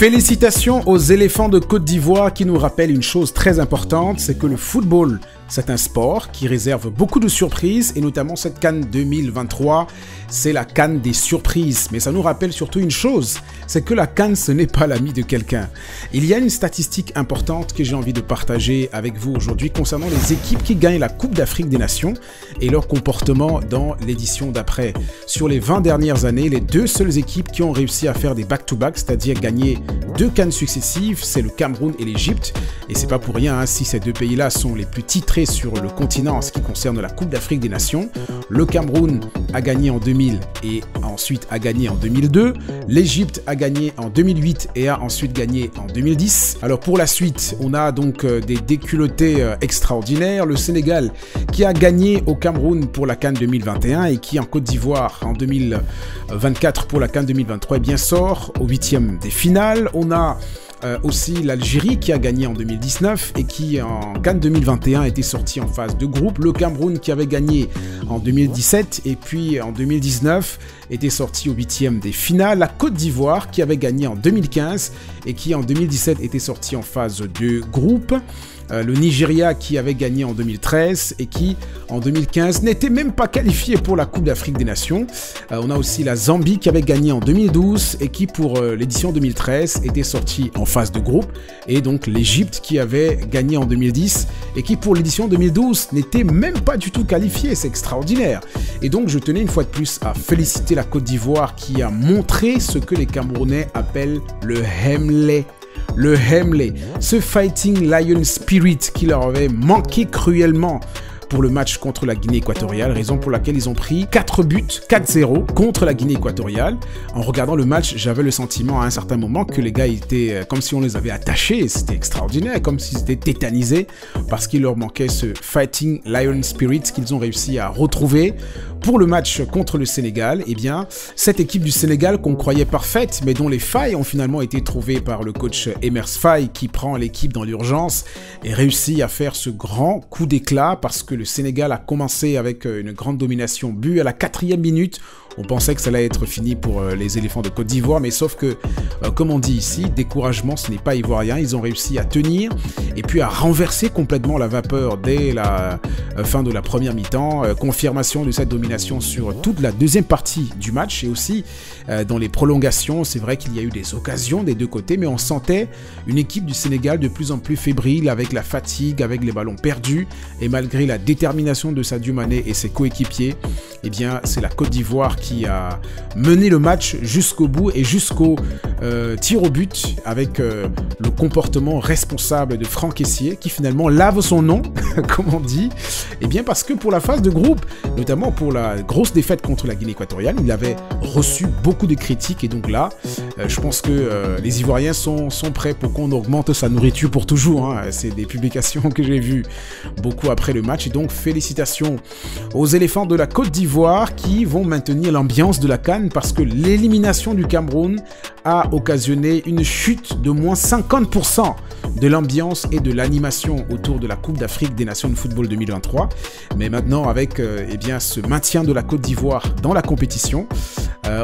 Félicitations aux éléphants de Côte d'Ivoire qui nous rappellent une chose très importante, c'est que le football, c'est un sport qui réserve beaucoup de surprises et notamment cette CAN 2023, c'est la CAN des surprises. Mais ça nous rappelle surtout une chose, c'est que la CAN, ce n'est pas l'ami de quelqu'un. Il y a une statistique importante que j'ai envie de partager avec vous aujourd'hui concernant les équipes qui gagnent la Coupe d'Afrique des Nations et leur comportement dans l'édition d'après. Sur les 20 dernières années, les deux seules équipes qui ont réussi à faire des back-to-back, c'est-à-dire gagner deux CAN successives, c'est le Cameroun et l'Égypte. Et c'est pas pour rien si ces deux pays-là sont les plus titrés sur le continent en ce qui concerne la Coupe d'Afrique des Nations. Le Cameroun a gagné en 2000 et ensuite a gagné en 2002. L'Égypte a gagné en 2008 et a ensuite gagné en 2010. Alors pour la suite, on a donc des déculottés extraordinaires. Le Sénégal qui a gagné au Cameroun pour la CAN 2021 et qui en Côte d'Ivoire en 2024 pour la CAN 2023 bien sort au 8e des finales. On a aussi l'Algérie qui a gagné en 2019 et qui en CAN 2021 était sorti en phase de groupe. Le Cameroun qui avait gagné en 2017 et puis en 2019 était sorti au 8e des finales. La Côte d'Ivoire qui avait gagné en 2015 et qui en 2017 était sorti en phase de groupe. Le Nigeria qui avait gagné en 2013 et qui en 2015 n'était même pas qualifié pour la Coupe d'Afrique des Nations. On a aussi la Zambie qui avait gagné en 2012 et qui pour l'édition 2013 était sortie en phase de groupe. Et donc l'Égypte qui avait gagné en 2010 et qui pour l'édition 2012 n'était même pas du tout qualifié. C'est extraordinaire. Et donc je tenais une fois de plus à féliciter la Côte d'Ivoire qui a montré ce que les Camerounais appellent le Hemley. Le Hemley, ce Fighting Lion Spirit qui leur avait manqué cruellement pour le match contre la Guinée équatoriale, raison pour laquelle ils ont pris 4 buts, 4-0 contre la Guinée équatoriale. En regardant le match, j'avais le sentiment à un certain moment que les gars étaient comme si on les avait attachés, c'était extraordinaire, comme s'ils étaient tétanisés parce qu'il leur manquait ce Fighting Lion Spirit qu'ils ont réussi à retrouver pour le match contre le Sénégal. Eh bien, cette équipe du Sénégal qu'on croyait parfaite, mais dont les failles ont finalement été trouvées par le coach Emers Faye qui prend l'équipe dans l'urgence et réussit à faire ce grand coup d'éclat parce que le Sénégal a commencé avec une grande domination, but à la 4e minute. On pensait que ça allait être fini pour les éléphants de Côte d'Ivoire, mais sauf que, comme on dit ici, découragement, ce n'est pas ivoirien. Ils ont réussi à tenir et puis à renverser complètement la vapeur dès la fin de la première mi-temps. Confirmation de cette domination sur toute la deuxième partie du match et aussi dans les prolongations. C'est vrai qu'il y a eu des occasions des deux côtés, mais on sentait une équipe du Sénégal de plus en plus fébrile avec la fatigue, avec les ballons perdus et malgré la détermination de Sadio Mané et ses coéquipiers, eh bien, c'est la Côte d'Ivoire qui a mené le match jusqu'au bout et jusqu'au tir au but avec le comportement responsable de Franck Kessié qui finalement lave son nom, comme on dit. Eh bien parce que pour la phase de groupe, notamment pour la grosse défaite contre la Guinée équatoriale, il avait reçu beaucoup de critiques et donc là, je pense que les Ivoiriens sont prêts pour qu'on augmente sa nourriture pour toujours. Hein. C'est des publications que j'ai vues beaucoup après le match et donc félicitations aux éléphants de la Côte d'Ivoire qui vont maintenir l'ambiance de la CAN parce que l'élimination du Cameroun a occasionné une chute de moins 50% de l'ambiance et de l'animation autour de la Coupe d'Afrique des Nations de football 2023. Mais maintenant, avec eh bien, ce maintien de la Côte d'Ivoire dans la compétition,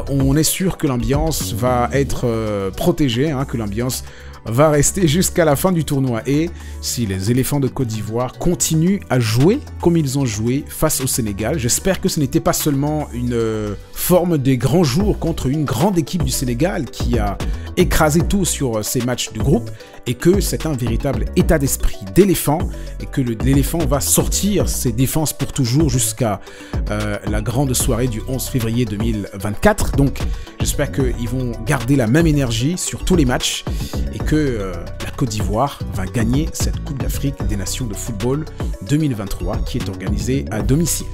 on est sûr que l'ambiance va être protégée, hein, que l'ambiance va rester jusqu'à la fin du tournoi. Et si les éléphants de Côte d'Ivoire continuent à jouer comme ils ont joué face au Sénégal, j'espère que ce n'était pas seulement une forme des grands jours contre une grande équipe du Sénégal qui a écrasé tout sur ces matchs de groupe et que c'est un véritable état d'esprit d'éléphant et que l'éléphant va sortir ses défenses pour toujours jusqu'à la grande soirée du 11 février 2024. Donc j'espère qu'ils vont garder la même énergie sur tous les matchs et que la Côte d'Ivoire va gagner cette Coupe d'Afrique des Nations de football 2023 qui est organisée à domicile.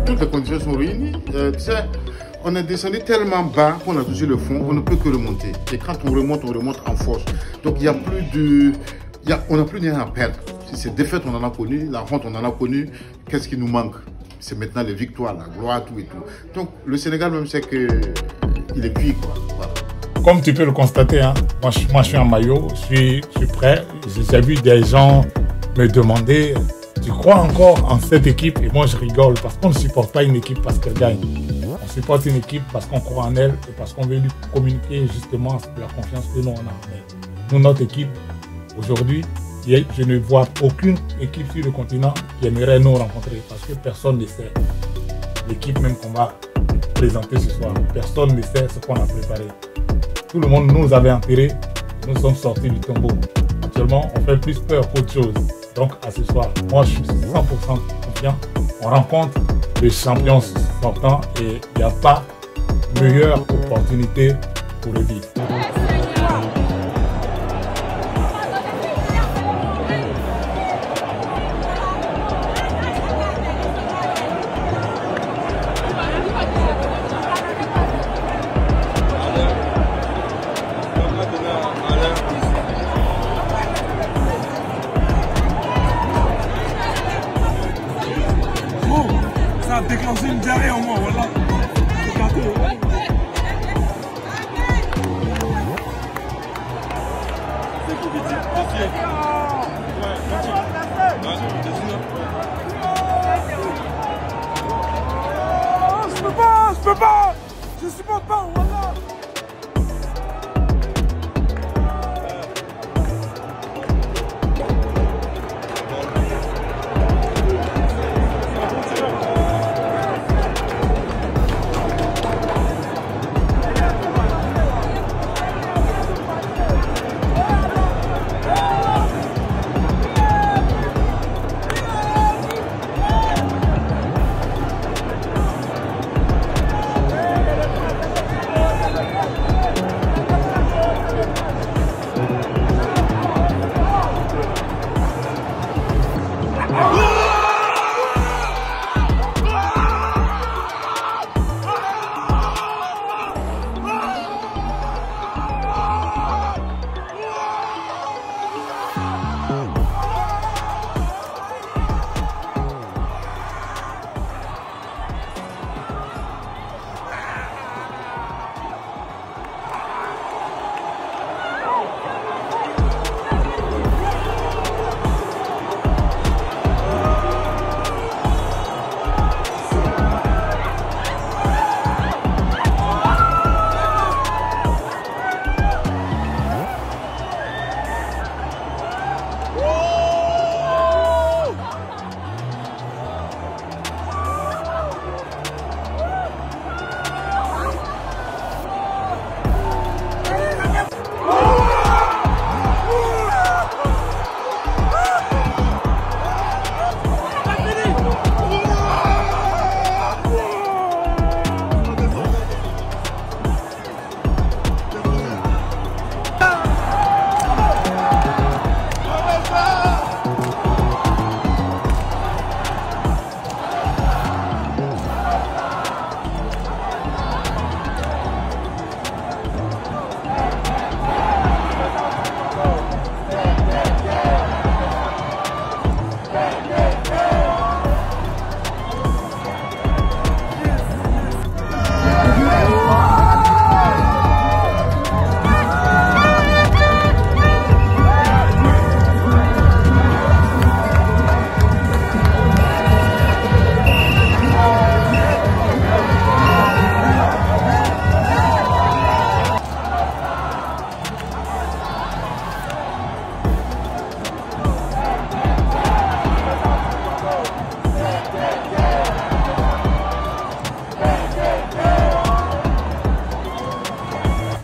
Toutes les conditions sont réunies. On est descendu tellement bas qu'on a touché le fond, on ne peut que remonter. Et quand on remonte en force. Donc il n'y a plus de... on n'a plus rien à perdre. Si c'est défaite, on en a connu, la honte, on en a connu. Qu'est-ce qui nous manque? c'est maintenant les victoires, la gloire, tout et tout. Donc le Sénégal même sait qu'il est cuit, quoi. Voilà. Comme tu peux le constater, hein, moi je suis en maillot, je suis prêt. J'ai vu des gens me demander, tu crois encore en cette équipe? Et moi je rigole parce qu'on ne supporte pas une équipe parce qu'elle gagne. On supporte une équipe parce qu'on croit en elle et parce qu'on veut lui communiquer justement la confiance que nous on a en elle. Nous, notre équipe, aujourd'hui, je ne vois aucune équipe sur le continent qui aimerait nous rencontrer parce que personne ne sait l'équipe même qu'on va présenter ce soir. Personne ne sait ce qu'on a préparé. Tout le monde nous avait enterrés, nous sommes sortis du tombeau. Actuellement, on fait plus peur qu'autre chose. Donc à ce soir, moi je suis 100% confiant. On rencontre les champions sortants et il n'y a pas meilleure opportunité pour le vivre. Ça a déclenché une diarrhée en moi, voilà. C'est compliqué. Je peux pas, je supporte pas, voilà.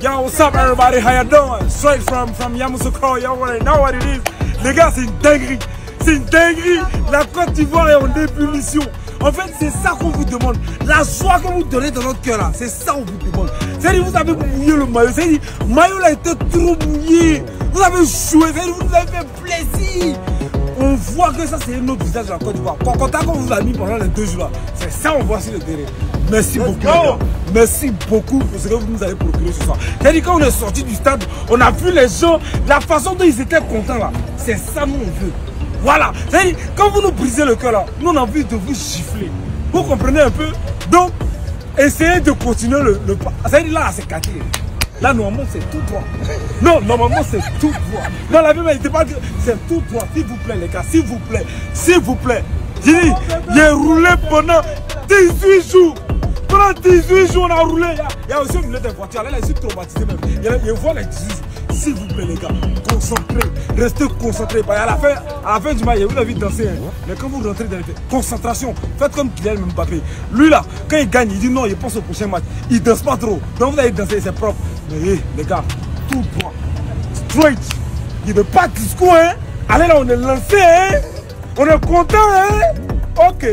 Yo, what's up everybody? How you doing? Straight from Yamoussoukro, you already know what it is. Les gars, c'est une dinguerie. C'est une dinguerie. La Côte d'Ivoire est en ébullition. En fait, c'est ça qu'on vous demande. La joie que vous donnez dans notre cœur là, c'est ça qu'on vous demande. C'est-à-dire, vous avez mouillé le maillot. C'est-à-dire, le maillot là était trop mouillé. Vous avez joué, c'est-à-dire, vous nous avez fait plaisir. On voit que ça, c'est un autre visage de la Côte d'Ivoire. Quand on vous a mis pendant les 2 jours là, c'est ça qu'on voit sur le terrain. Merci beaucoup, les gars. Merci beaucoup pour ce que vous nous avez procuré ce soir. C'est-à-dire, quand on est sorti du stade, on a vu les gens, la façon dont ils étaient contents là. C'est ça, nous, on veut. Voilà. C'est-à-dire, quand vous nous brisez le cœur là, nous, on a envie de vous gifler. Vous comprenez un peu? Donc, essayez de continuer le pas. Ça veut dire là, c'est quartier. Là, normalement, c'est tout droit. Non, normalement, c'est tout droit. Non, la vie, n'était pas dit, c'est tout droit. S'il vous plaît, les gars, s'il vous plaît. S'il vous plaît. J'ai dit, j'ai roulé pendant 18 jours. Pendant 18 jours, on a roulé. Il y a aussi une lettre de voiture. Là, je suis traumatisé même. Il voit les 18 jours. S'il vous plaît, les gars, concentrez. Restez concentrés. À la fin du match, vous l'avez danser. Hein. Mais quand vous rentrez dans les concentration, faites comme Kylian Mbappé. Lui, là, quand il gagne, il dit non, il pense au prochain match. Il ne danse pas trop. Donc, vous allez danser, c'est propre. Mais les gars, tout droit. Straight. Il n'y a pas de discours. Hein. Allez, là, on est lancé. Hein. On est content. Hein. Ok.